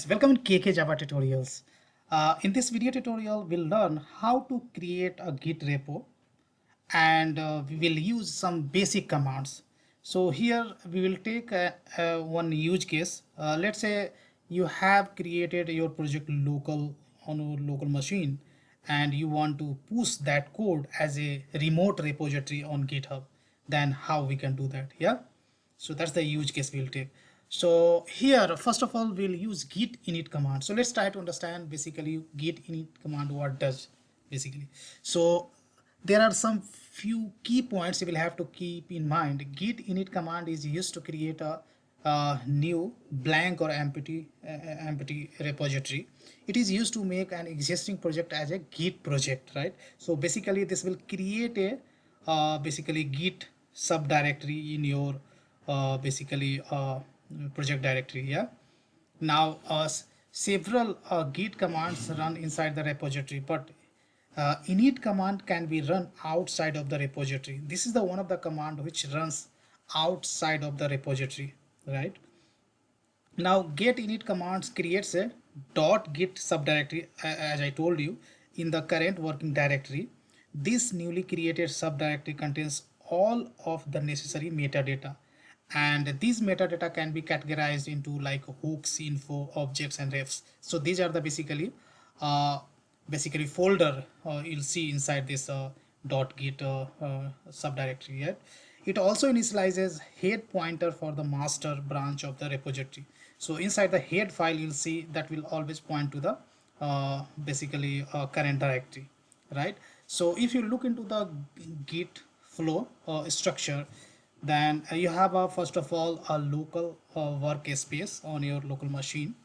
Welcome in KK Java tutorials. In this video tutorial, we'll learn how to create a Git repo and we will use some basic commands. So here we will take one use case. Let's say you have created your project local on a local machine and you want to push that code as a remote repository on GitHub. Then how we can do that? Yeah. So that's the use case we'll take. So here, first of all, we'll use git init command. So let's try to understand basically git init command what does basically. So there are some few key points you will have to keep in mind. Git init command is used to create a new blank or empty repository. It is used to make an existing project as a git project, right? So basically this will create a basically git subdirectory in your project directory. Yeah. Now several git commands run inside the repository, but init command can be run outside of the repository. This is the one of the command which runs outside of the repository, right? Now get init commands creates a .git subdirectory as I told you in the current working directory. This newly created subdirectory contains all of the necessary metadata, and these metadata can be categorized into like hooks, info, objects, and refs. So these are the uh, basically folder you'll see inside this .git subdirectory. Yeah? It also initializes head pointer for the master branch of the repository. So inside the head file you'll see that will always point to the current directory, right? So if you look into the git flow structure, then you have first of all a local workspace on your local machine.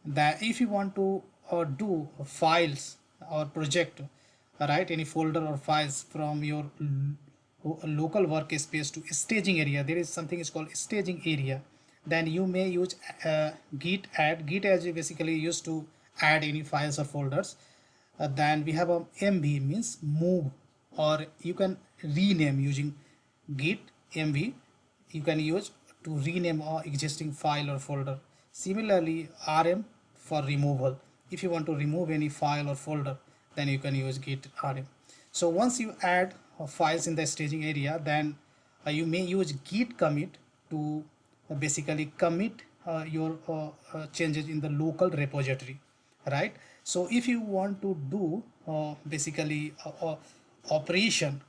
That if you want to do files or project, right, any folder or files from your local workspace to staging area, there is something is called staging area. Then you may use git add. Git as you basically used to add any files or folders. Then we have a mv means move, or you can rename using git mv. You can use to rename a existing file or folder. Similarly, rm for removal. If you want to remove any file or folder, then you can use git rm. So once you add files in the staging area, then you may use git commit to basically commit your changes in the local repository, right? So if you want to do operation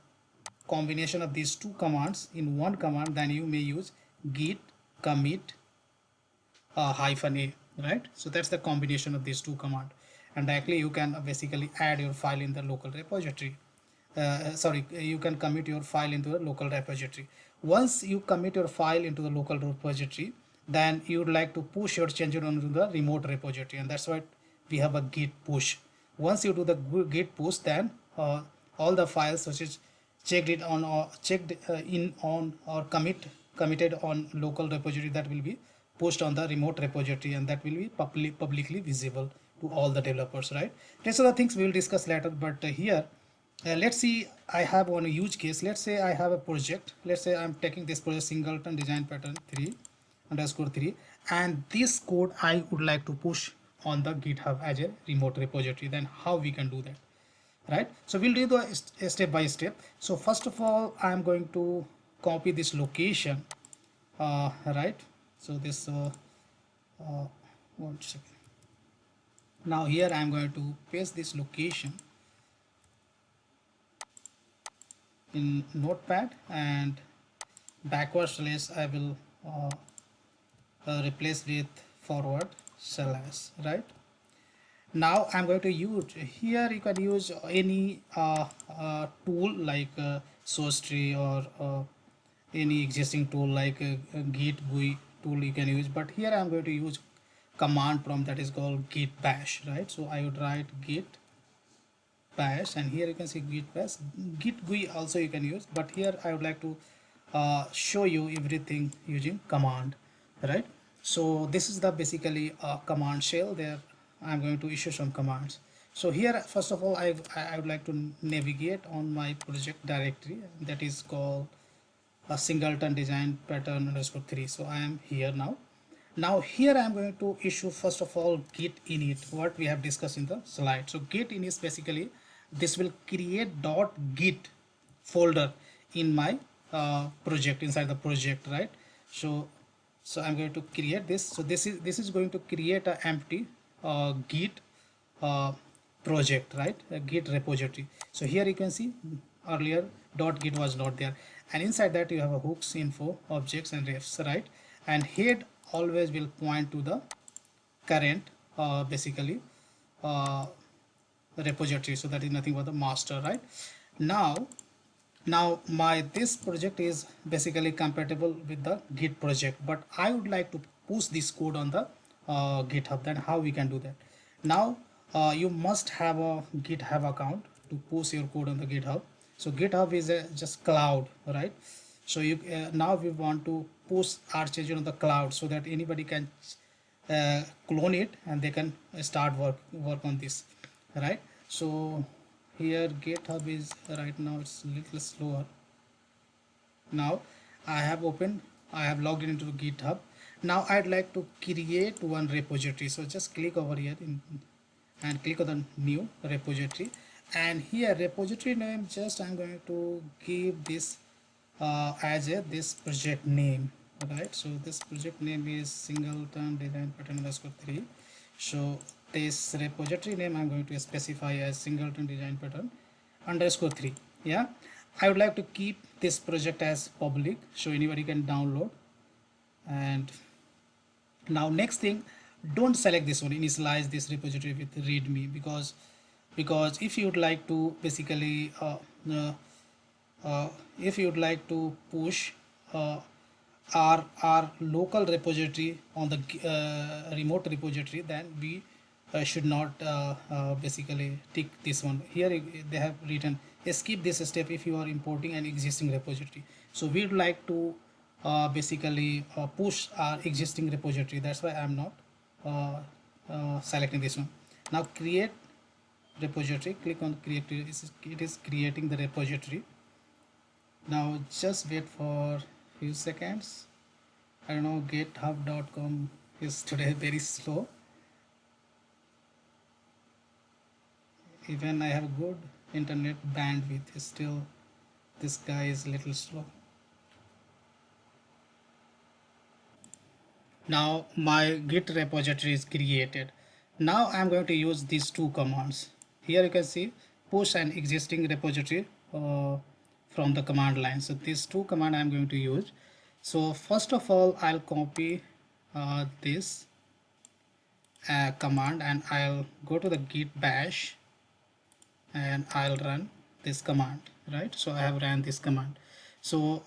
combination of these two commands in one command, then you may use git commit hyphen a, right? So that's the combination of these two commands, and directly you can basically add your file in the local repository. You can commit your file into the local repository. Once you commit your file into the local repository, then you would like to push your change onto the remote repository, and that's why we have a git push. Once you do the git push, then all the files which is checked it on or checked in on or committed on local repository, that will be pushed on the remote repository, and that will be publicly visible to all the developers, right? Rest of the things we will discuss later, but here let's see, I have one use case. Let's say I have a project. Let's say I'm taking this project singleton design pattern 3 underscore 3, and this code I would like to push on the GitHub as a remote repository. Then how we can do that, right? So we'll do the step by step. So first of all, I'm going to copy this location, right? So this one second. Now here I'm going to paste this location in notepad, and backward slash I will replace with forward slash, right? Now I'm going to use here, you can use any tool like source tree or any existing tool like git GUI tool you can use, but here I'm going to use command prompt that is called git bash, right? So I would write git bash, and here you can see git bash. Git GUI also you can use, but here I would like to show you everything using command, right? So this is the basically command shell. There I'm going to issue some commands. So here first of all I would like to navigate on my project directory that is called a singleton design pattern underscore 3. So I am here now. Now here I am going to issue first of all git init, what we have discussed in the slide. So git init is basically this will create .git folder in my project, inside the project, right? So I'm going to create this. So this is going to create an empty git uh, project, right? A git repository. So here you can see earlier .git was not there, and inside that you have a hooks, info, objects and refs, right? And head always will point to the current basically uh, repository, so that is nothing but the master, right? Now now my this project is basically compatible with the git project, but I would like to push this code on the github. Then how we can do that? Now you must have a github account to push your code on the github. So github is a just cloud, right? So you now we want to push ArchAgent on the cloud so that anybody can clone it and they can start work on this, right? So here github is right now it's a little slower. Now I have logged into github. Now I'd like to create one repository, so just click over here and click on the new repository, and here repository name, just I'm going to give this as a this project name, right? So this project name is singleton design pattern underscore 3. So this repository name I'm going to specify as singleton design pattern underscore 3. Yeah, I would like to keep this project as public so anybody can download. And now next thing, don't select this one, initialize this repository with readme, because if you would like to basically uh, if you would like to push uh, our local repository on the remote repository, then we should not basically tick this one. Here they have written skip this step if you are importing an existing repository. So we would like to basically push our existing repository. That's why I'm not selecting this one. Now create repository, click on create. It is creating the repository. Now just wait for few seconds. I don't know, github.com is today very slow. Even I have good internet bandwidth, still this guy is little slow. Now my git repository is created. Now I'm going to use these two commands. Here you can see push an existing repository from the command line. So these two command I'm going to use. So first of all I'll copy this command and I'll go to the git bash and I'll run this command, right? So I have ran this command. So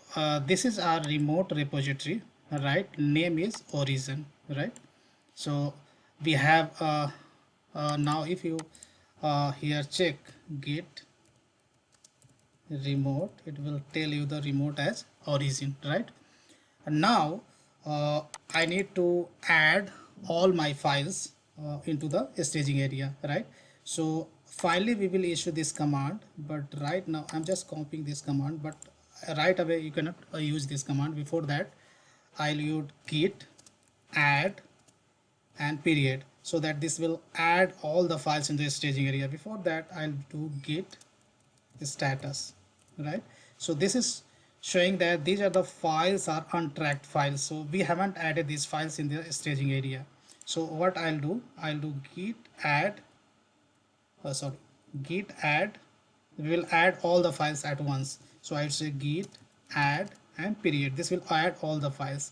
this is our remote repository, right? Name is origin, right? So we have now if you here check git remote, it will tell you the remote as origin, right? And now I need to add all my files into the staging area, right? So finally we will issue this command, but right now I'm just copying this command, but right away you cannot use this command. Before that I'll use git add and period, so that this will add all the files in the staging area. Before that I'll do git status, right? So this is showing that these are the files are untracked files, so we haven't added these files in the staging area. So what I'll do git add sorry git add, we will add all the files at once. So I'd say git add and period, this will add all the files.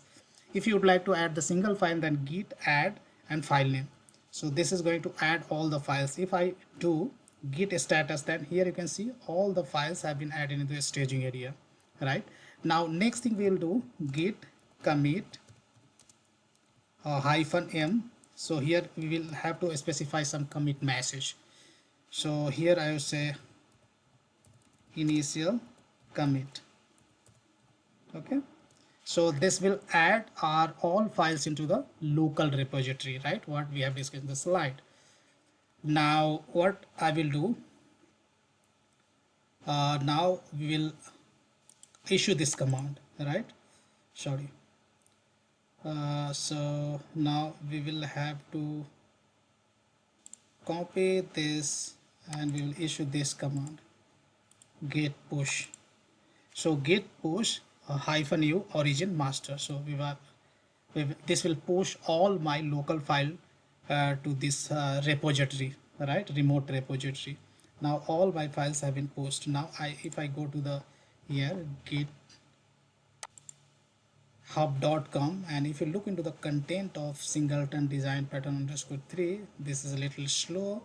If you would like to add the single file, then git add and file name. So this is going to add all the files. If I do git status, then here you can see all the files have been added into the staging area, right? Now next thing we will do git commit -m. So here we will have to specify some commit message. So here I will say initial commit. Okay, so this will add our all files into the local repository, right? What we have discussed in the slide. Now what I will do, now we will issue this command, right? Sorry, So now we will have to copy this and we will issue this command, git push. So git push -u origin master. So this will push all my local file to this repository, right, remote repository. Now all my files have been pushed. Now if I go to the here git hub.com, and if you look into the content of singleton design pattern underscore 3, this is a little slow,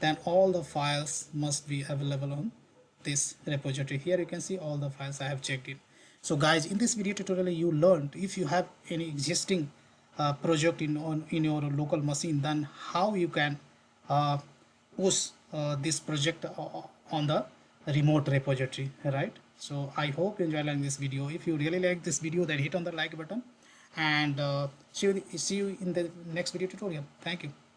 then all the files must be available on this repository. Here you can see all the files I have checked in. So guys, in this video tutorial you learned, if you have any existing project in your local machine, then how you can uh, push this project on the remote repository, right? So I hope you enjoy learning this video. If you really like this video, then hit on the like button, and see you in the next video tutorial. Thank you.